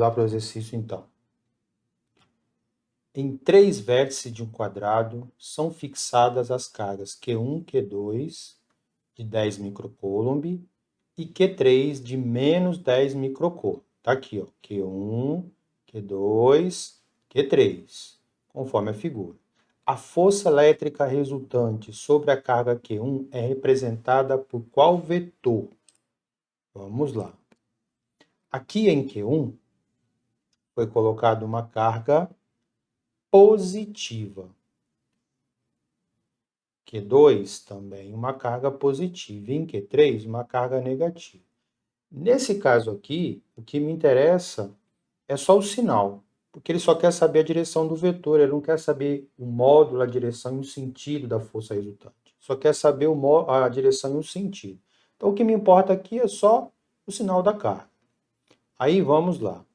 lá para o exercício, então. Em 3 vértices de um quadrado, são fixadas as cargas Q1, Q2, de 10 microcoulomb, e Q3, de menos 10 microcoulomb. Tá aqui, ó, Q1, Q2, Q3, conforme a figura. A força elétrica resultante sobre a carga Q1 é representada por qual vetor? Vamos lá. Aqui em Q1, foi colocada uma carga positiva. Q2 também uma carga positiva. E em Q3, uma carga negativa. Nesse caso aqui, o que me interessa é só o sinal, porque ele só quer saber a direção do vetor, ele não quer saber o módulo, a direção e o sentido da força resultante. Só quer saber a direção e o sentido. Então, o que me importa aqui é só o sinal da carga. Aí, vamos lá.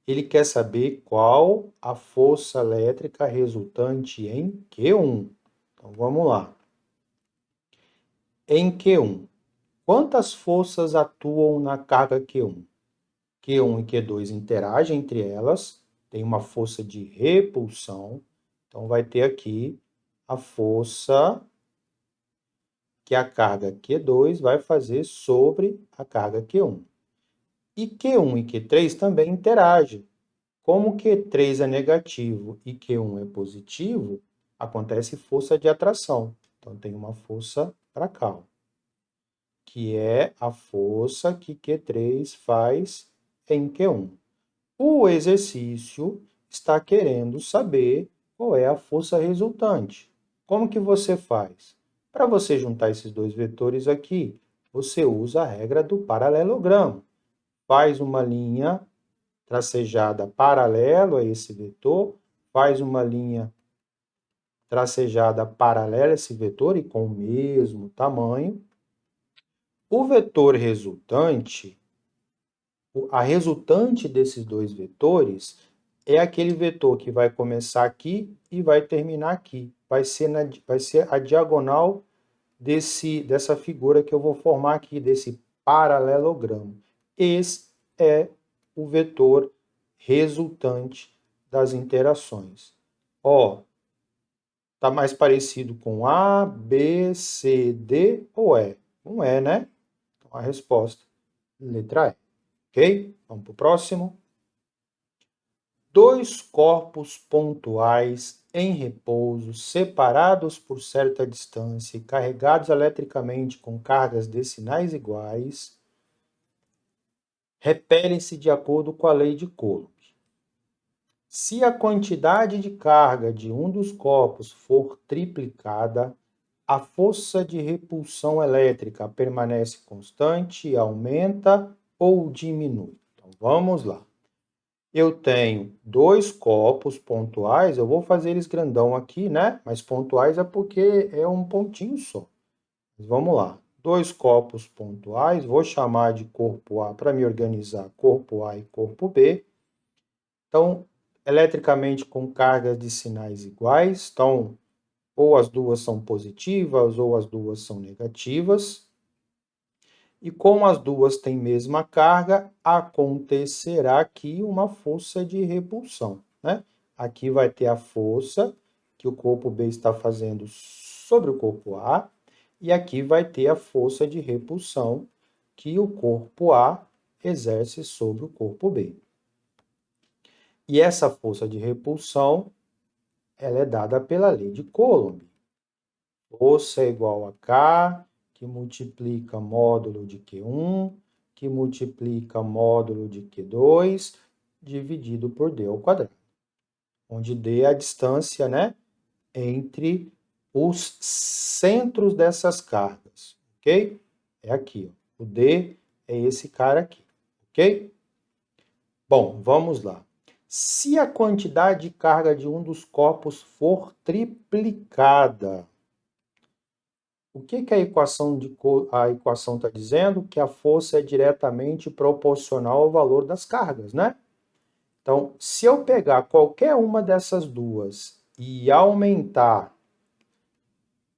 Ele quer saber qual a força elétrica resultante em Q1. Então, vamos lá. Em Q1, quantas forças atuam na carga Q1? Q1 e Q2 interagem entre elas, tem uma força de repulsão. Então, vai ter aqui a força que a carga Q2 vai fazer sobre a carga Q1. E Q1 e Q3 também interagem. Como Q3 é negativo e Q1 é positivo, acontece força de atração. Então, tem uma força para cá, ó, que é a força que Q3 faz em Q1. O exercício está querendo saber qual é a força resultante. Como que você faz? Para você juntar esses dois vetores aqui, você usa a regra do paralelogramo. Faz uma linha tracejada paralelo a esse vetor, faz uma linha tracejada paralela a esse vetor e com o mesmo tamanho. O vetor resultante, a resultante desses dois vetores é aquele vetor que vai começar aqui e vai terminar aqui. Vai ser a diagonal dessa figura que eu vou formar aqui, desse paralelogramo. Esse é o vetor resultante das interações. Ó, tá mais parecido com A, B, C, D ou E? Um E, né? Então, a resposta, letra E. Ok? Vamos para o próximo. Dois corpos pontuais em repouso, separados por certa distância e carregados eletricamente com cargas decinais iguais, repelem-se de acordo com a lei de Coulomb. Se a quantidade de carga de um dos corpos for triplicada, a força de repulsão elétrica permanece constante, aumenta ou diminui. Então, vamos lá. Eu tenho dois corpos pontuais, eu vou fazer eles grandão aqui, né? Mas pontuais é porque é um pontinho só. Mas vamos lá. Dois corpos pontuais, vou chamar de corpo A para me organizar, corpo A e corpo B. Então, eletricamente com cargas de sinais iguais, então, ou as duas são positivas ou as duas são negativas. E como as duas têm mesma carga, acontecerá aqui uma força de repulsão, né? Aqui vai ter a força que o corpo B está fazendo sobre o corpo A, e aqui vai ter a força de repulsão que o corpo A exerce sobre o corpo B. E essa força de repulsão, ela é dada pela lei de Coulomb. Força é igual a K, que multiplica módulo de Q1, que multiplica módulo de Q2, dividido por D ao quadrado. Onde D é a distância, né, entre os centros dessas cargas, ok? É aqui, ó. O D é esse cara aqui, ok? Bom, vamos lá. Se a quantidade de carga de um dos corpos for triplicada, o que a equação está dizendo? Que a força é diretamente proporcional ao valor das cargas, né? Então, se eu pegar qualquer uma dessas duas e aumentar,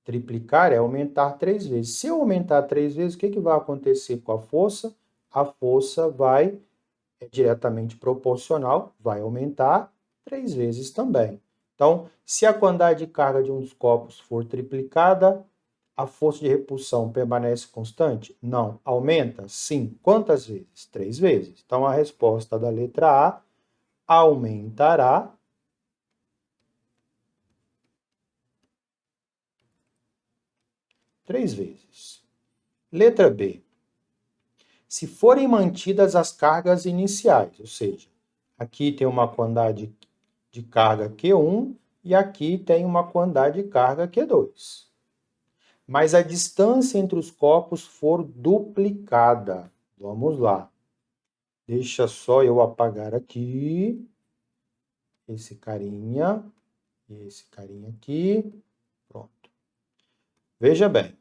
triplicar é aumentar 3 vezes. Se eu aumentar 3 vezes, o que vai acontecer com a força? A força vai é diretamente proporcional, vai aumentar 3 vezes também. Então, se a quantidade de carga de um dos copos for triplicada, a força de repulsão permanece constante? Não. Aumenta? Sim. Quantas vezes? 3 vezes. Então, a resposta da letra A aumentará 3 vezes. Letra B. Se forem mantidas as cargas iniciais, ou seja, aqui tem uma quantidade de carga Q1 e aqui tem uma quantidade de carga Q2. Mas a distância entre os copos for duplicada. Vamos lá. Deixa só eu apagar aqui esse carinha aqui. Pronto. Veja bem.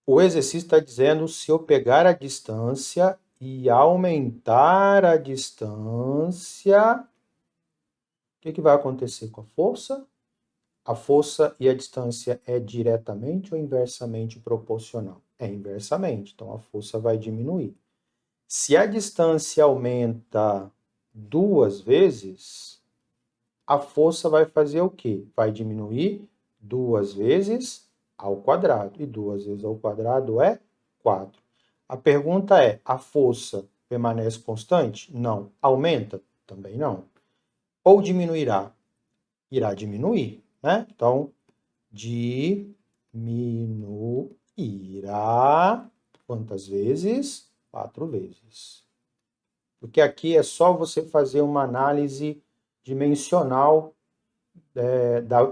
O exercício está dizendo se eu pegar a distância e aumentar a distância, o que vai acontecer com a força? A força e a distância é diretamente ou inversamente proporcional? É inversamente, então a força vai diminuir. Se a distância aumenta 2 vezes, a força vai fazer o quê? Vai diminuir 2 vezes ao quadrado. E 2 vezes ao quadrado é 4. A pergunta é, a força permanece constante? Não. Aumenta? Também não. Ou diminuirá? Irá diminuir, né? Então, diminuirá quantas vezes? 4 vezes. Porque aqui é só você fazer uma análise dimensional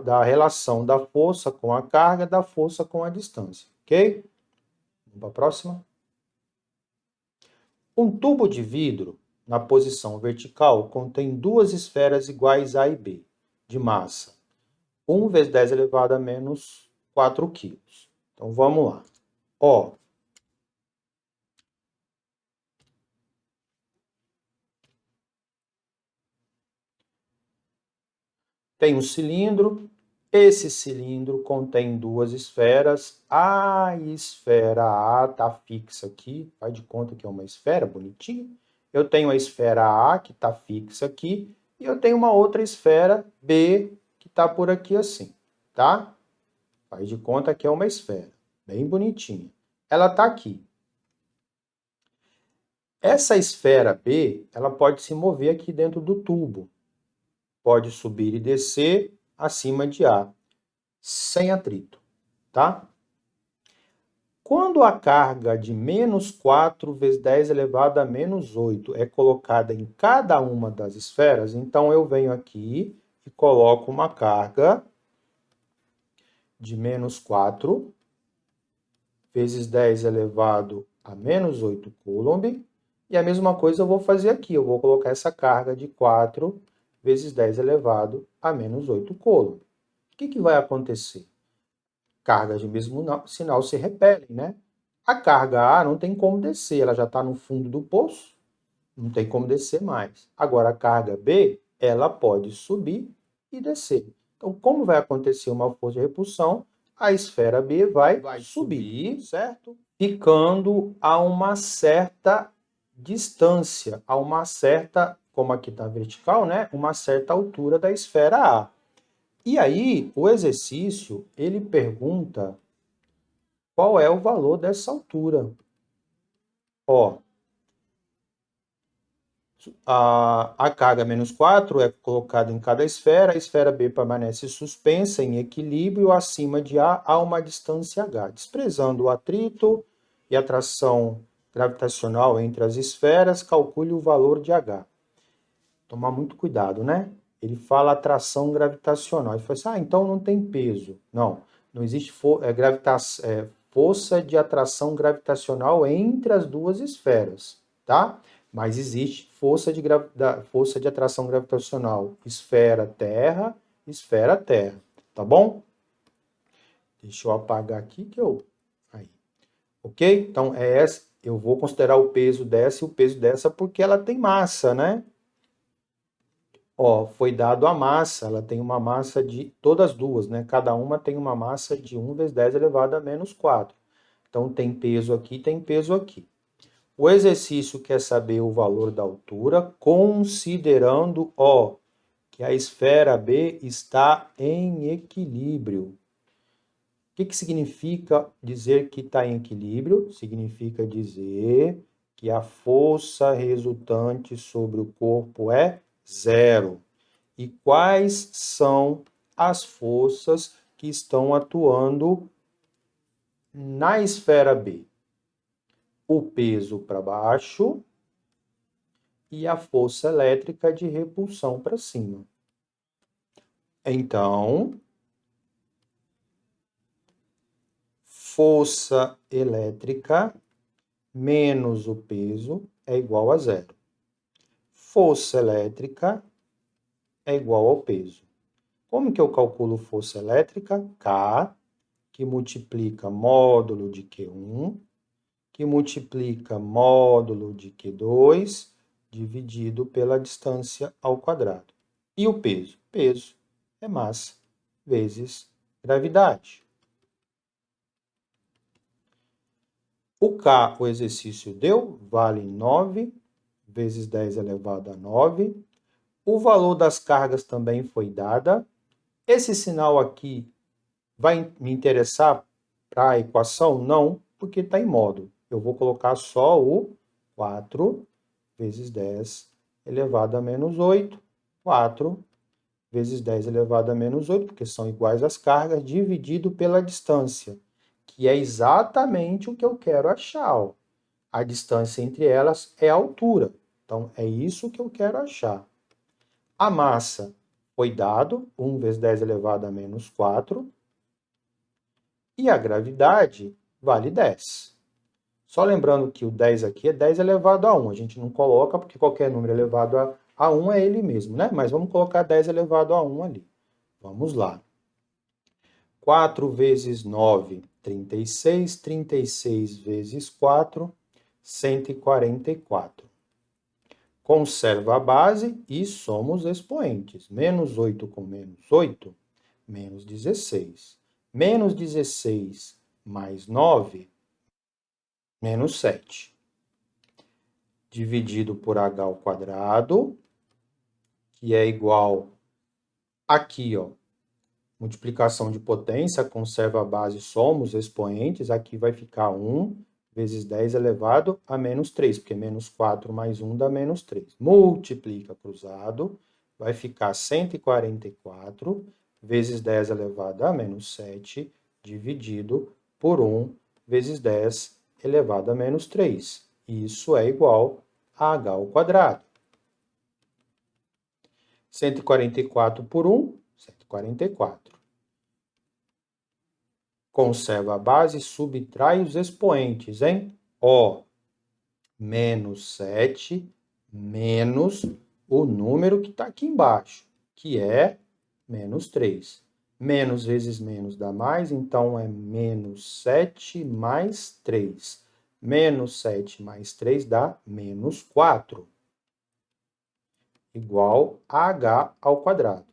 da relação da força com a carga, da força com a distância, ok? Vamos para a próxima. Um tubo de vidro, na posição vertical, contém 2 esferas iguais A e B, de massa 1 vezes 10 elevado a menos 4 quilos. Então, vamos lá. Ó, tem um cilindro, esse cilindro contém 2 esferas, a esfera A está fixa aqui, faz de conta que é uma esfera bonitinha. Eu tenho a esfera A que está fixa aqui, e eu tenho uma outra esfera B que está por aqui assim, tá? Faz de conta que é uma esfera, bem bonitinha. Ela está aqui. Essa esfera B, ela pode se mover aqui dentro do tubo. Pode subir e descer acima de A, sem atrito, tá? Quando a carga de menos 4 vezes 10 elevado a menos 8 é colocada em cada uma das esferas, então eu venho aqui e coloco uma carga de menos 4 vezes 10 elevado a menos 8 coulomb, e a mesma coisa eu vou fazer aqui, eu vou colocar essa carga de 4 vezes 10 elevado a menos 8 coulomb. O que vai acontecer? Cargas de mesmo sinal se repelem, né? A carga A não tem como descer, ela já está no fundo do poço, não tem como descer mais. Agora, a carga B, ela pode subir e descer. Então, como vai acontecer uma força de repulsão, a esfera B vai subir, certo? Ficando a uma certa distância, a uma certa, como aqui está vertical, né? Uma certa altura da esfera A. E aí, o exercício, ele pergunta qual é o valor dessa altura. Ó, a carga menos 4 é colocada em cada esfera, a esfera B permanece suspensa em equilíbrio acima de A a uma distância H, desprezando o atrito e a atração gravitacional entre as esferas, calcule o valor de H. Tomar muito cuidado, né? Ele fala atração gravitacional. Ele fala assim, então não tem peso. Não, não existe força de atração gravitacional entre as duas esferas, tá? Mas existe força de atração gravitacional esfera-terra, tá bom? Deixa eu apagar aqui que eu... Aí. Ok? Então, eu vou considerar o peso dessa e o peso dessa porque ela tem massa, né? Ó, foi dado a massa, ela tem uma massa de, todas duas, né? Cada uma tem uma massa de 1 vezes 10 elevado a menos 4. Então, tem peso aqui, tem peso aqui. O exercício quer saber o valor da altura, considerando, que a esfera B está em equilíbrio. O que significa dizer que está em equilíbrio? Significa dizer que a força resultante sobre o corpo é zero. E quais são as forças que estão atuando na esfera B? O peso para baixo e a força elétrica de repulsão para cima. Então, força elétrica menos o peso é igual a zero. Força elétrica é igual ao peso. Como que eu calculo força elétrica? K, que multiplica módulo de Q1, que multiplica módulo de Q2, dividido pela distância ao quadrado. E o peso? Peso é massa vezes gravidade. O K, o exercício deu, vale 9 vezes 10 elevado a 9. O valor das cargas também foi dada. Esse sinal aqui vai me interessar para a equação? Não, porque está em módulo. Eu vou colocar só o 4 vezes 10 elevado a menos 8. 4 vezes 10 elevado a menos 8, porque são iguais as cargas, dividido pela distância, que é exatamente o que eu quero achar. A distância entre elas é a altura. Então, é isso que eu quero achar. A massa foi dado, 1 vezes 10 elevado a menos 4. E a gravidade vale 10. Só lembrando que o 10 aqui é 10 elevado a 1. A gente não coloca, porque qualquer número elevado a 1 é ele mesmo, né? Mas vamos colocar 10 elevado a 1 ali. Vamos lá. 4 vezes 9, 36. 36 vezes 4, 144. Conserva a base e somos expoentes. Menos 8 com menos 8, menos 16. Menos 16 mais 9, menos 7. Dividido por h ao quadrado, que é igual aqui, multiplicação de potência, conserva a base, somos expoentes, aqui vai ficar 1 vezes 10 elevado a menos 3, porque menos 4 mais 1 dá menos 3. Multiplica cruzado, vai ficar 144 vezes 10 elevado a menos 7, dividido por 1 vezes 10 elevado a menos 3. Isso é igual a h ao quadrado. 144 por 1, 144. Conserva a base, subtrai os expoentes, hein? Menos 7, menos o número que está aqui embaixo, que é menos 3. Menos vezes menos dá mais, então é menos 7 mais 3. Menos 7 mais 3 dá menos 4. Igual a h ao quadrado.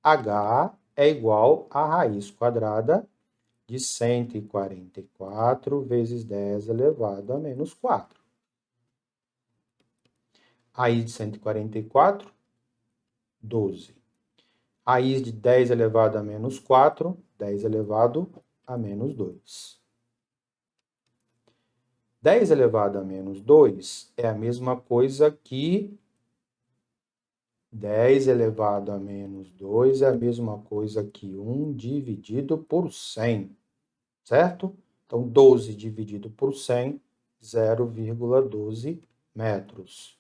H é igual a raiz quadrada de 144 vezes 10 elevado a menos 4. Raiz de 144, 12. Raiz de 10 elevado a menos 4, 10 elevado a menos 2. 10 elevado a menos 2 é a mesma coisa que 10 elevado a menos 2 é a mesma coisa que 1 dividido por 100, certo? Então, 12 dividido por 100, 0,12 metros.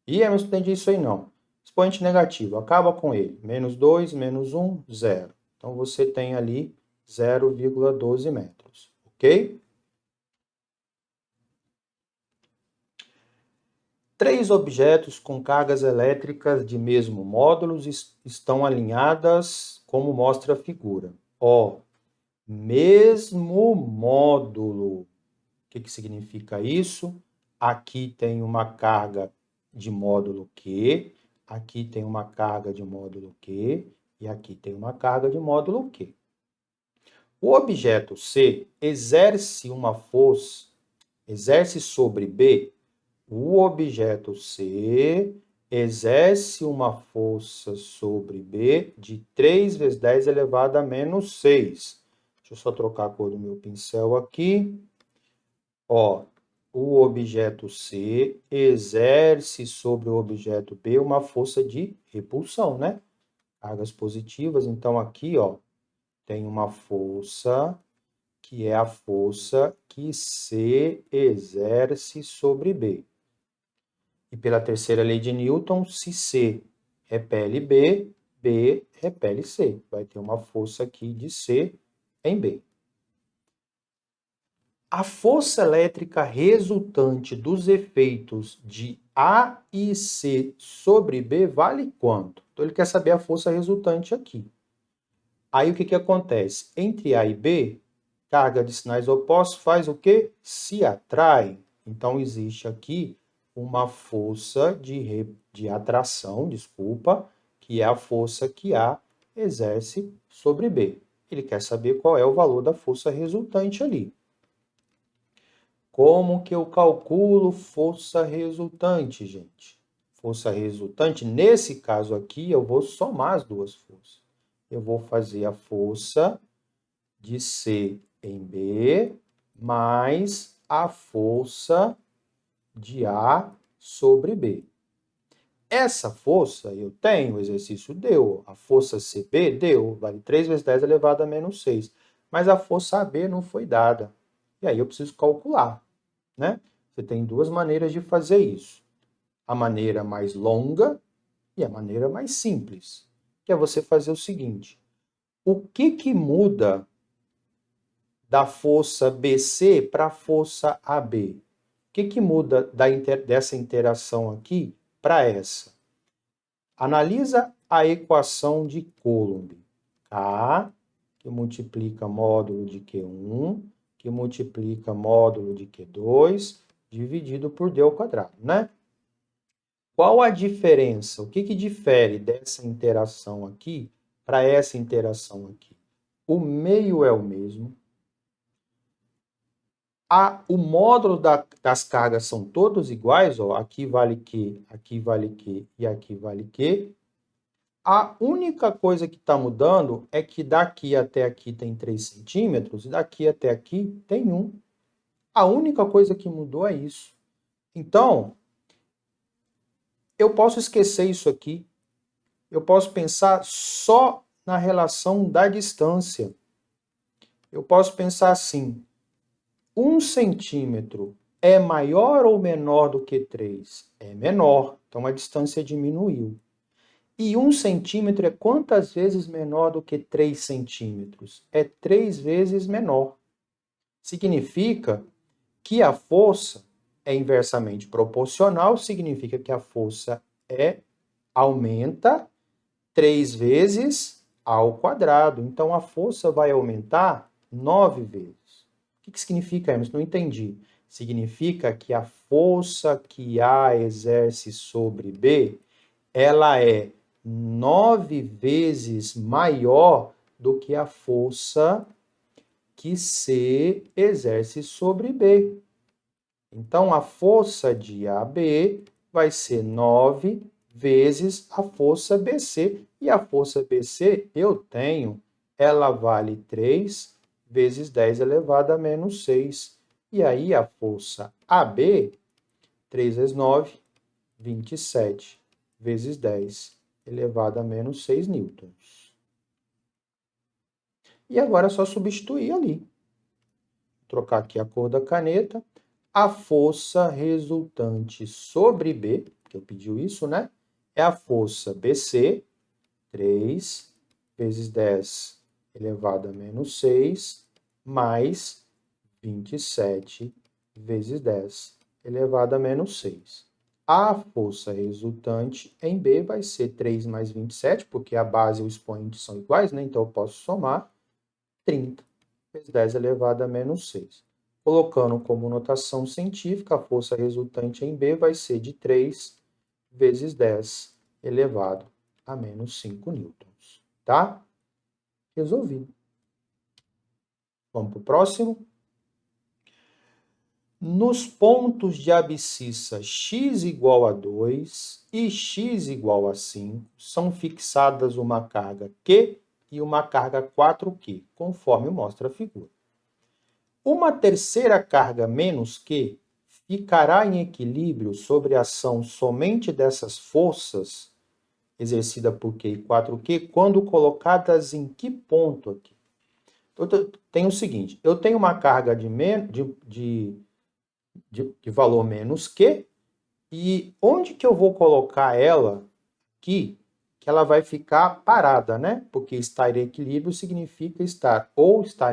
E eu não entendi isso aí, não. Expoente negativo, acaba com ele. Menos 2, menos 1, 0. Então, você tem ali 0,12 metros, ok? 3 objetos com cargas elétricas de mesmo módulo estão alinhadas como mostra a figura. Mesmo módulo. O que significa isso? Aqui tem uma carga de módulo Q, aqui tem uma carga de módulo Q e aqui tem uma carga de módulo Q. O objeto C exerce uma força, exerce sobre B o objeto C exerce uma força sobre B de 3 vezes 10 elevado a menos 6. Deixa eu só trocar a cor do meu pincel aqui. Ó, o objeto C exerce sobre o objeto B uma força de repulsão, né? Cargas positivas. Então, aqui, ó, tem uma força que é a força que C exerce sobre B. E pela terceira lei de Newton, se C repele B, B repele C. Vai ter uma força aqui de C em B. A força elétrica resultante dos efeitos de A e C sobre B vale quanto? Então, ele quer saber a força resultante aqui. Aí, o que acontece? Entre A e B, carga de sinais opostos faz o quê? Se atrai. Então, existe aqui uma força de atração, desculpa, que é a força que A exerce sobre B. Ele quer saber qual é o valor da força resultante ali. Como que eu calculo força resultante, gente? Força resultante, nesse caso aqui, eu vou somar as duas forças. Eu vou fazer a força de C em B mais a força de A sobre B. Essa força eu tenho, o exercício deu. A força CB deu, vale 3 vezes 10 elevado a menos 6. Mas a força AB não foi dada. E aí eu preciso calcular, né? Você tem duas maneiras de fazer isso. A maneira mais longa e a maneira mais simples, que é você fazer o seguinte. O que muda da força BC para a força AB? O que muda dessa interação aqui para essa? Analisa a equação de Coulomb. K, que multiplica módulo de Q1, que multiplica módulo de Q2, dividido por D ao quadrado, né? Qual a diferença? O que difere dessa interação aqui para essa interação aqui? O meio é o mesmo. O módulo das cargas são todos iguais, ó, aqui vale Q, aqui vale Q e aqui vale Q. A única coisa que está mudando é que daqui até aqui tem 3 centímetros e daqui até aqui tem 1. A única coisa que mudou é isso. Então, eu posso esquecer isso aqui. Eu posso pensar só na relação da distância. Eu posso pensar assim, 1 centímetro é maior ou menor do que 3? É menor, então a distância diminuiu. E 1 centímetro é quantas vezes menor do que 3 centímetros? É 3 vezes menor. Significa que a força é inversamente proporcional, significa que a força aumenta 3 vezes ao quadrado. Então, a força vai aumentar 9 vezes. O que significa, Emerson? Não entendi. Significa que a força que A exerce sobre B, ela é 9 vezes maior do que a força que C exerce sobre B. Então, a força de AB vai ser 9 vezes a força BC. E a força BC, eu tenho, ela vale 3 vezes 10 elevado a menos 6. E aí, a força AB, 3 vezes 9, 27 vezes 10 elevado a menos 6 newtons. E agora é só substituir ali. Vou trocar aqui a cor da caneta. A força resultante sobre B, que eu pedi isso, né? É a força BC, 3 vezes 10 elevado a menos 6, mais 27 vezes 10 elevado a menos 6. A força resultante em B vai ser 3 mais 27, porque a base e o expoente são iguais, né? Então eu posso somar 30 vezes 10 elevado a menos 6. Colocando como notação científica, a força resultante em B vai ser de 3 vezes 10 elevado a menos 5 newtons. Tá? Resolvido. Vamos para o próximo. Nos pontos de abscissa x igual a 2 e x igual a 5, são fixadas uma carga Q e uma carga 4Q, conforme mostra a figura. Uma terceira carga menos Q ficará em equilíbrio sobre a ação somente dessas forças exercida por Q e 4Q quando colocadas em que ponto aqui? Então, tem o seguinte, eu tenho uma carga de valor menos Q, e onde que eu vou colocar ela aqui, que ela vai ficar parada, né? Porque estar em equilíbrio significa estar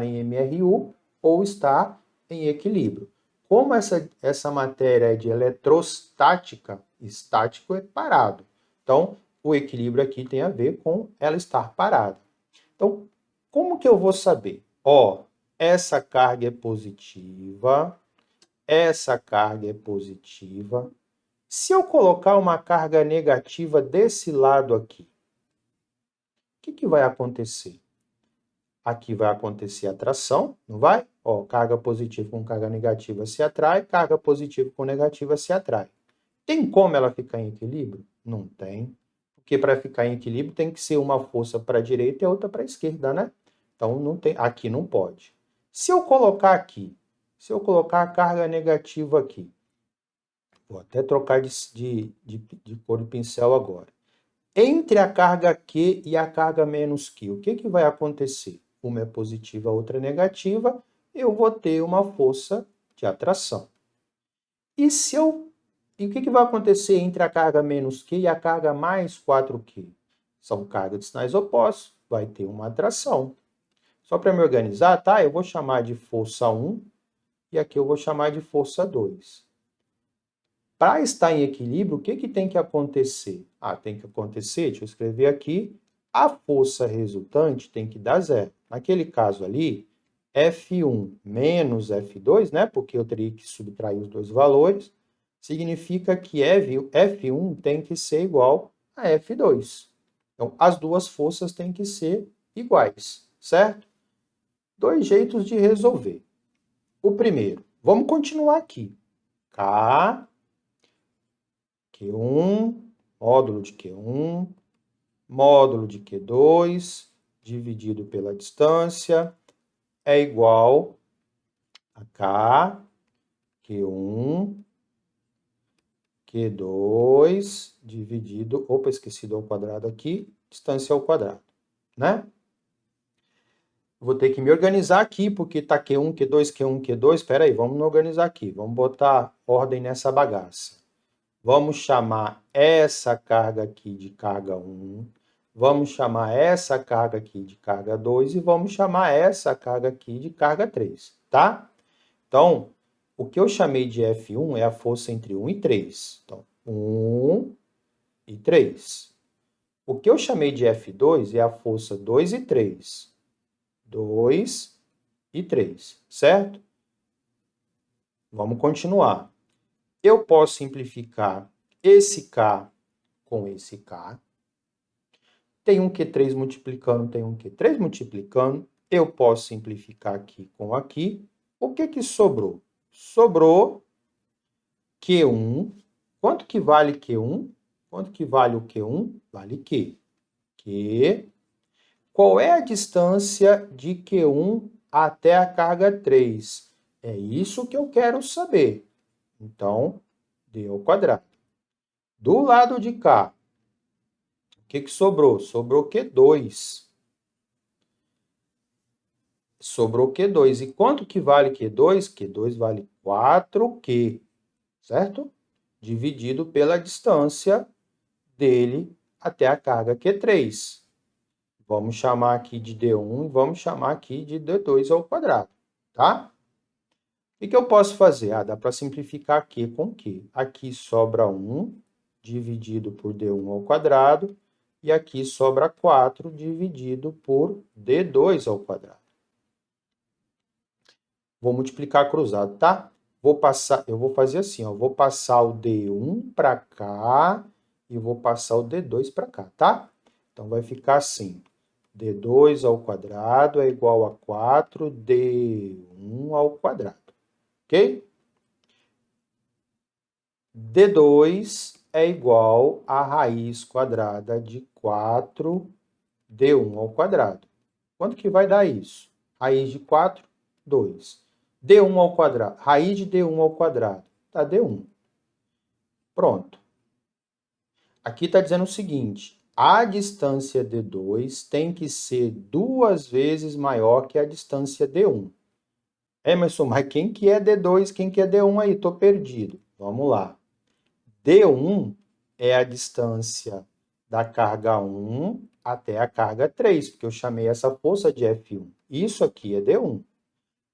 em MRU ou estar em equilíbrio. Como essa matéria é de eletrostática, estático é parado. Então, o equilíbrio aqui tem a ver com ela estar parada. Então, como que eu vou saber? Ó, essa carga é positiva, essa carga é positiva. Se eu colocar uma carga negativa desse lado aqui, o que vai acontecer? Aqui vai acontecer atração, não vai? Ó, carga positiva com carga negativa se atrai, carga positiva com negativa se atrai. Tem como ela ficar em equilíbrio? Não tem. Porque para ficar em equilíbrio tem que ser uma força para a direita e outra para a esquerda, né? Então não tem, aqui não pode. Se eu colocar a carga negativa aqui, vou até trocar de cor de pincel agora. Entre a carga Q e a carga menos Q, o que vai acontecer? Uma é positiva, a outra é negativa, eu vou ter uma força de atração. E o que vai acontecer entre a carga menos Q e a carga mais 4Q? São cargas de sinais opostos, vai ter uma atração. Só para me organizar, tá? Eu vou chamar de força 1 e aqui eu vou chamar de força 2. Para estar em equilíbrio, o que tem que acontecer? Tem que acontecer, deixa eu escrever aqui, a força resultante tem que dar zero. Naquele caso ali, F1 menos F2, né? Porque eu teria que subtrair os dois valores, significa que F1 tem que ser igual a F2. Então, as duas forças têm que ser iguais, certo? Dois jeitos de resolver. O primeiro, vamos continuar aqui. K, Q1, módulo de Q1, módulo de Q2, dividido pela distância, é igual a K, Q1, Q2, dividido, opa, esqueci do ao quadrado aqui, distância ao quadrado, né? Vou ter que me organizar aqui, porque tá Q1, Q2, Q1, Q2, espera aí, vamos nos organizar aqui, vamos botar ordem nessa bagaça. Vamos chamar essa carga aqui de carga 1, vamos chamar essa carga aqui de carga 2 e vamos chamar essa carga aqui de carga 3, tá? Então, o que eu chamei de F1 é a força entre 1 e 3. Então, 1 e 3. O que eu chamei de F2 é a força 2 e 3. 2 e 3, certo? Vamos continuar. Eu posso simplificar esse K com esse K. Tem um Q3 multiplicando, tem um Q3 multiplicando. Eu posso simplificar aqui com aqui. O que sobrou? Sobrou Q1. Quanto que vale Q1? Quanto que vale o Q1? Vale Q. Q. Qual é a distância de Q1 até a carga 3? É isso que eu quero saber. Então, d ao quadrado. Do lado de cá, o que sobrou? Sobrou Q2. Sobrou Q2. E quanto que vale Q2? Q2 vale 4Q, certo? Dividido pela distância dele até a carga Q3. Vamos chamar aqui de D1 e vamos chamar aqui de D2 ao quadrado, tá? O que eu posso fazer? Dá para simplificar Q com Q. Aqui sobra 1 dividido por D1 ao quadrado e aqui sobra 4 dividido por D2 ao quadrado. Vou multiplicar cruzado, tá? Eu vou fazer assim, ó, vou passar o D1 para cá e vou passar o D2 para cá, tá? Então vai ficar assim, D2 ao quadrado é igual a 4D1 ao quadrado, ok? D2 é igual a raiz quadrada de 4D1 ao quadrado. Quanto que vai dar isso? Raiz de 4, 2. D1 ao quadrado. Raiz de D1 ao quadrado. Dá D1. Pronto. Aqui está dizendo o seguinte, a distância D2 tem que ser 2 vezes maior que a distância D1. Emerson, mas quem que é D2, quem que é D1 aí? Estou perdido. Vamos lá. D1 é a distância da carga 1 até a carga 3, porque eu chamei essa força de F1. Isso aqui é D1.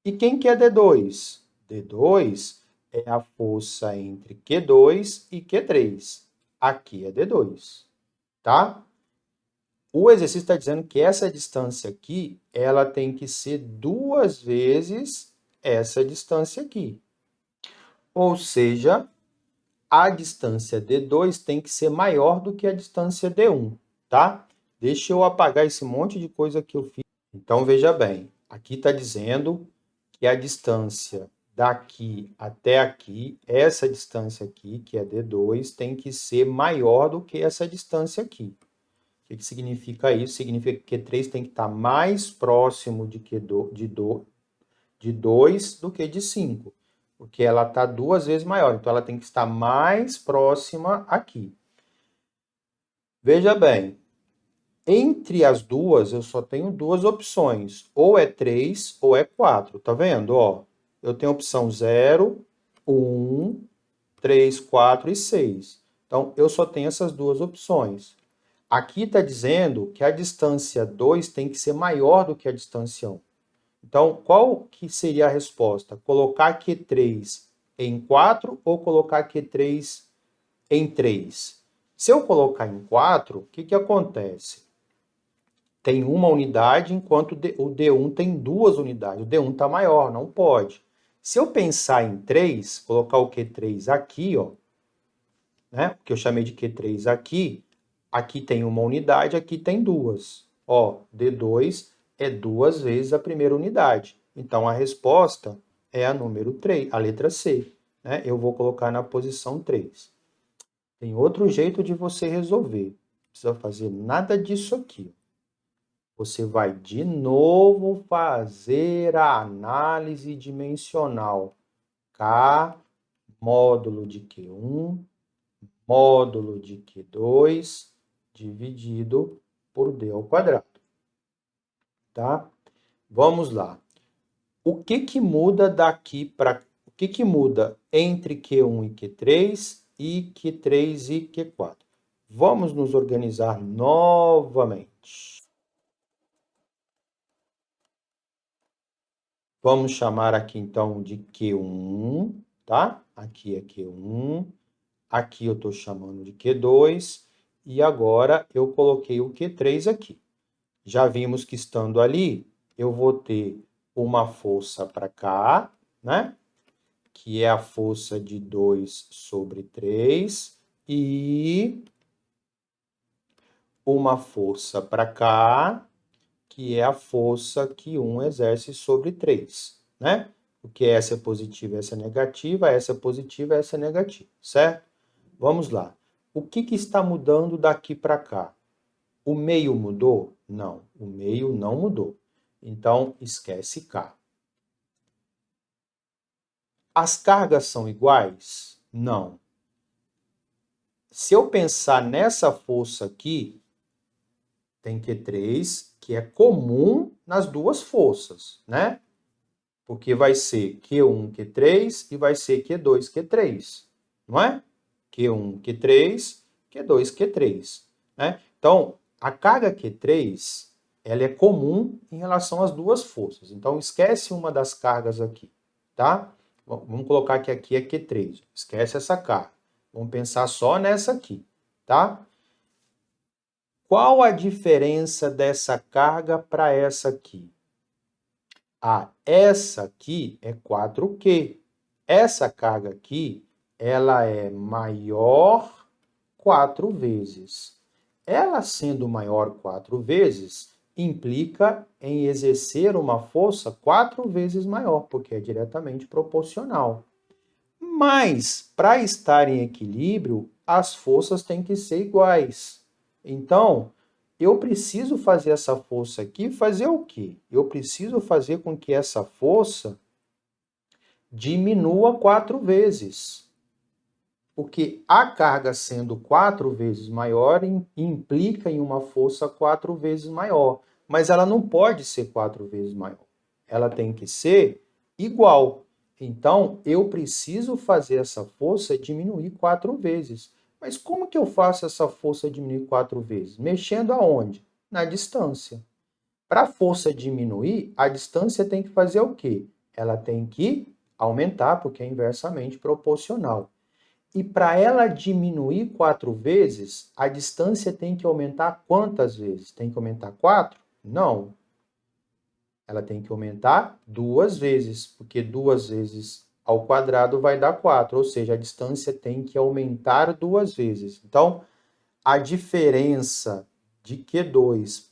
E quem que é D2? D2 é a força entre Q2 e Q3. Aqui é D2, tá? O exercício está dizendo que essa distância aqui, ela tem que ser 2 vezes essa distância aqui. Ou seja, a distância D2 tem que ser maior do que a distância D1, tá? Deixa eu apagar esse monte de coisa que eu fiz. Então, veja bem, aqui está dizendo que a distância daqui até aqui, essa distância aqui, que é D2, tem que ser maior do que essa distância aqui. O que significa isso? Significa que Q3 tem que estar mais próximo de 2 do que de 5, porque ela está 2 vezes maior, então ela tem que estar mais próxima aqui. Veja bem, entre as duas eu só tenho duas opções, ou é 3 ou é 4, tá vendo? Ó, eu tenho a opção 0, 1, 3, 4 e 6. Então, eu só tenho essas duas opções. Aqui está dizendo que a distância 2 tem que ser maior do que a distância 1. Então, qual que seria a resposta? Colocar Q3 em 4 ou colocar Q3 em 3? Se eu colocar em 4, o que acontece? Tem uma unidade, enquanto o D1 tem duas unidades. O D1 está maior, não pode. Se eu pensar em 3, colocar o Q3 aqui, ó, né? Que eu chamei de Q3 aqui, aqui tem uma unidade, aqui tem duas. Ó, D2 é 2 vezes a primeira unidade. Então, a resposta é a número 3, a letra C. Né? Eu vou colocar na posição 3. Tem outro jeito de você resolver. Não precisa fazer nada disso aqui. Você vai de novo fazer a análise dimensional. K, módulo de Q1, módulo de Q2 dividido por D ao quadrado. Tá? Vamos lá. O que muda daqui para... O que muda entre Q1 e Q3 e Q3 e Q4? Vamos nos organizar novamente. Vamos chamar aqui então de Q1, tá? Aqui é Q1. Aqui eu estou chamando de Q2 e agora eu coloquei o Q3 aqui. Já vimos que estando ali, eu vou ter uma força para cá, né? Que é a força de 2 sobre 3 e uma força para cá, que é a força que 1 exerce sobre 3, né? Porque essa é positiva, essa é negativa, essa é positiva, essa é negativa, certo? Vamos lá. O que está mudando daqui para cá? O meio mudou? Não, o meio não mudou. Então, esquece K. As cargas são iguais? Não. Se eu pensar nessa força aqui, tem Q3, que é comum nas duas forças, né? Porque vai ser Q1, Q3 e vai ser Q2, Q3, não é? Q1, Q3, Q2, Q3, né? Então, a carga Q3, ela é comum em relação às duas forças. Então, esquece uma das cargas aqui, tá? Vamos colocar que aqui é Q3. Esquece essa carga. Vamos pensar só nessa aqui, tá? Qual a diferença dessa carga para essa aqui? Ah, essa aqui é 4Q. Essa carga aqui, ela é maior 4 vezes. Ela sendo maior 4 vezes, implica em exercer uma força 4 vezes maior, porque é diretamente proporcional. Mas, para estar em equilíbrio, as forças têm que ser iguais. Então, eu preciso fazer essa força aqui, fazer o quê? Eu preciso fazer com que essa força diminua 4 vezes. Porque a carga sendo 4 vezes maior implica em uma força 4 vezes maior. Mas ela não pode ser 4 vezes maior. Ela tem que ser igual. Então, eu preciso fazer essa força diminuir 4 vezes. Mas como que eu faço essa força diminuir 4 vezes? Mexendo aonde? Na distância. Para a força diminuir, a distância tem que fazer o quê? Ela tem que aumentar, porque é inversamente proporcional. E para ela diminuir 4 vezes, a distância tem que aumentar quantas vezes? Tem que aumentar 4? Não. Ela tem que aumentar 2 vezes, porque 2 vezes ao quadrado vai dar 4, ou seja, a distância tem que aumentar 2 vezes. Então, a diferença de Q2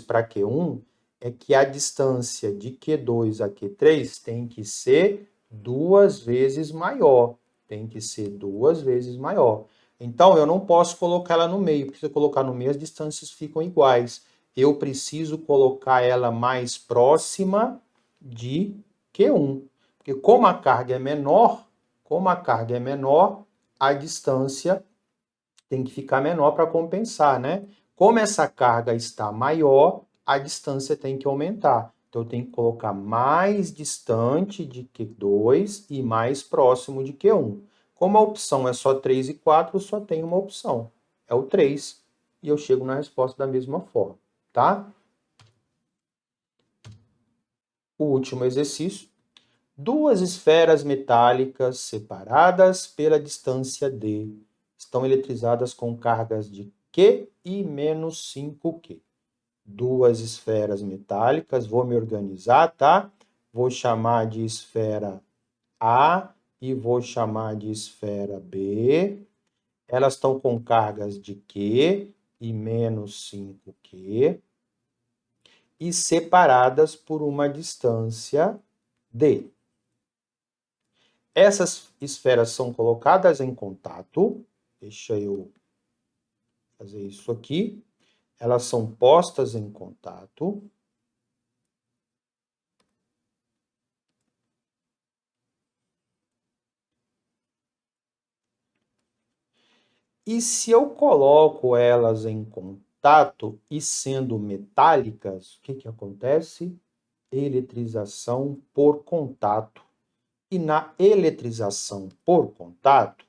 para Q1 é que a distância de Q2 a Q3 tem que ser 2 vezes maior. Tem que ser 2 vezes maior. Então, eu não posso colocar ela no meio, porque se eu colocar no meio, as distâncias ficam iguais. Eu preciso colocar ela mais próxima de Q1. Porque como a carga é menor, a distância tem que ficar menor para compensar, né? Como essa carga está maior, a distância tem que aumentar. Então, eu tenho que colocar mais distante de Q2 e mais próximo de Q1. Como a opção é só 3 e 4, eu só tenho uma opção. É o 3. E eu chego na resposta da mesma forma, tá? O último exercício. Duas esferas metálicas separadas pela distância d estão eletrizadas com cargas de Q e menos 5Q. Duas esferas metálicas, vou me organizar, tá? Vou chamar de esfera A e vou chamar de esfera B. Elas estão com cargas de Q e menos 5Q e separadas por uma distância D. Essas esferas são colocadas em contato. Deixa eu fazer isso aqui. Elas são postas em contato. E se eu coloco elas em contato e sendo metálicas, o que acontece? Eletrização por contato. E na eletrização por contato,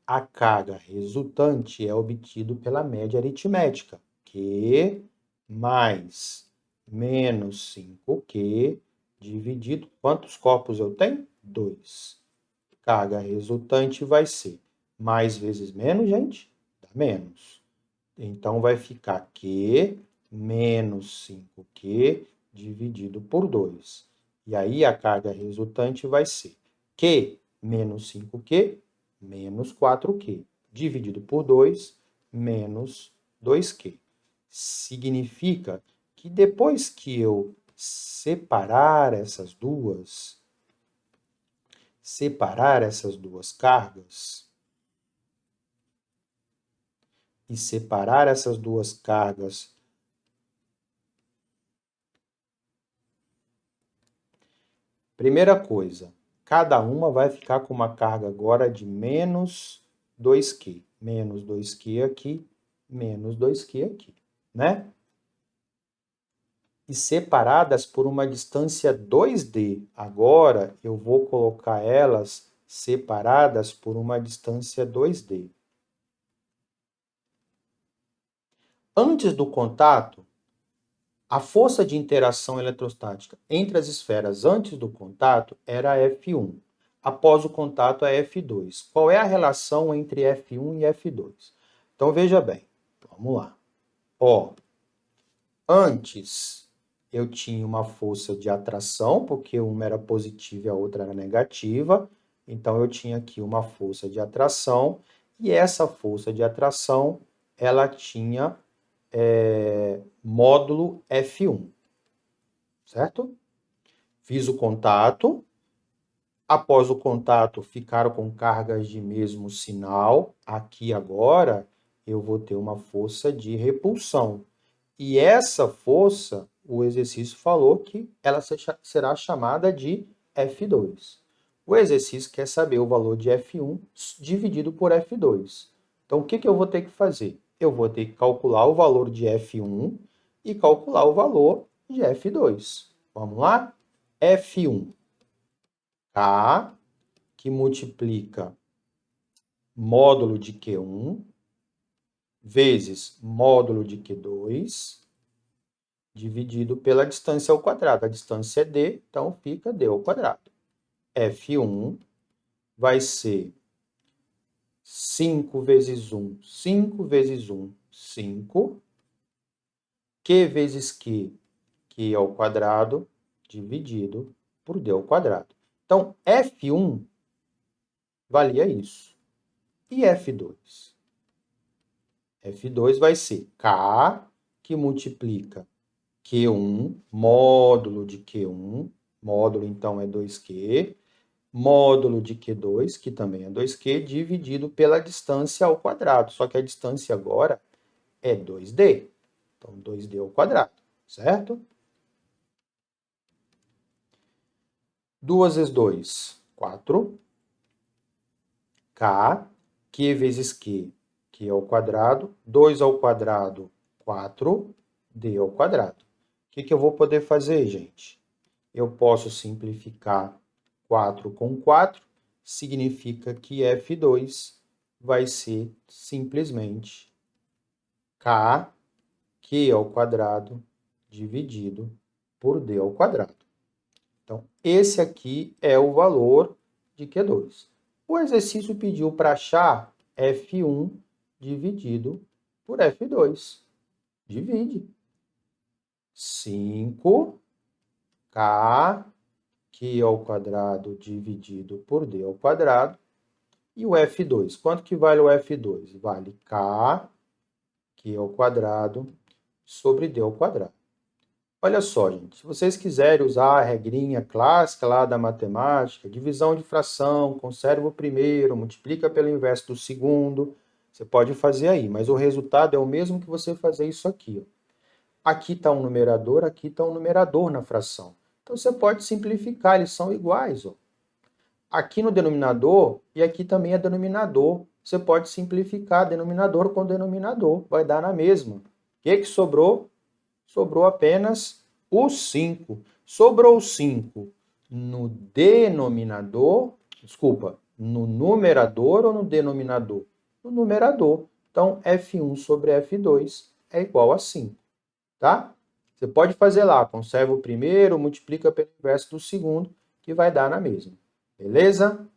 a carga resultante é obtida pela média aritmética, Q mais menos 5Q dividido. Quantos corpos eu tenho? 2. Carga resultante vai ser mais vezes menos, gente? Dá menos. Então, vai ficar Q menos 5Q dividido por 2. E aí, a carga resultante vai ser Q menos 5Q menos 4Q, dividido por 2, menos 2Q. Significa que depois que eu separar essas duas cargas e separar essas duas cargas primeira coisa, cada uma vai ficar com uma carga agora de menos 2Q. Menos 2Q aqui, menos 2Q aqui, né? E separadas por uma distância 2D. Agora, eu vou colocar elas separadas por uma distância 2D. Antes do contato, a força de interação eletrostática entre as esferas antes do contato era F1. Após o contato é F2. Qual é a relação entre F1 e F2? Então, veja bem. Vamos lá. Ó, antes eu tinha uma força de atração, porque uma era positiva e a outra era negativa. Então, eu tinha aqui uma força de atração. E essa força de atração, ela tinha módulo F1, certo? Fiz o contato, Após o contato, ficaram com cargas de mesmo sinal. Aqui agora, eu vou ter uma força de repulsão. E essa força, o exercício falou que ela será chamada de F2. O exercício quer saber o valor de F1 dividido por F2. Então, o que eu vou ter que fazer? Eu vou ter que calcular o valor de F1 e calcular o valor de F2. Vamos lá? F1, K, que multiplica módulo de Q1 vezes módulo de Q2 dividido pela distância ao quadrado. A distância é d, então fica d ao quadrado. F1 vai ser 5 vezes 1, 5 vezes 1, 5. Q vezes Q, Q ao quadrado, dividido por d ao quadrado. Então, F1 valia isso. E F2? F2 vai ser K, que multiplica Q1, módulo de Q1, módulo então é 2Q, módulo de Q2, que também é 2Q, dividido pela distância ao quadrado. Só que a distância agora é 2D. Então, 2D ao quadrado, certo? 2 vezes 2, 4. K, Q vezes Q, Q ao quadrado. 2 ao quadrado, 4. D ao quadrado. O que eu vou poder fazer, gente? Eu posso simplificar 4 com 4, significa que F2 vai ser simplesmente K, Q ao quadrado, dividido por D ao quadrado. Então, esse aqui é o valor de Q2. O exercício pediu para achar F1 dividido por F2. Divide. 5K Q ao quadrado dividido por D ao quadrado. E o F2? Quanto que vale o F2? Vale K Q ao quadrado sobre D ao quadrado. Olha só, gente, se vocês quiserem usar a regrinha clássica lá da matemática, divisão de fração, conserva o primeiro, multiplica pelo inverso do segundo, você pode fazer aí, mas o resultado é o mesmo que você fazer isso aqui. Ó. Aqui está um numerador, aqui está um numerador na fração. Então, você pode simplificar, eles são iguais. Ó. Aqui no denominador, e aqui também é denominador. Você pode simplificar denominador com denominador, vai dar na mesma. O que sobrou? Sobrou apenas o 5. Sobrou o 5 no denominador, desculpa, no numerador ou no denominador? No numerador. Então, F1 sobre F2 é igual a 5, tá? Você pode fazer lá, conserva o primeiro, multiplica pelo inverso do segundo, que vai dar na mesma. Beleza?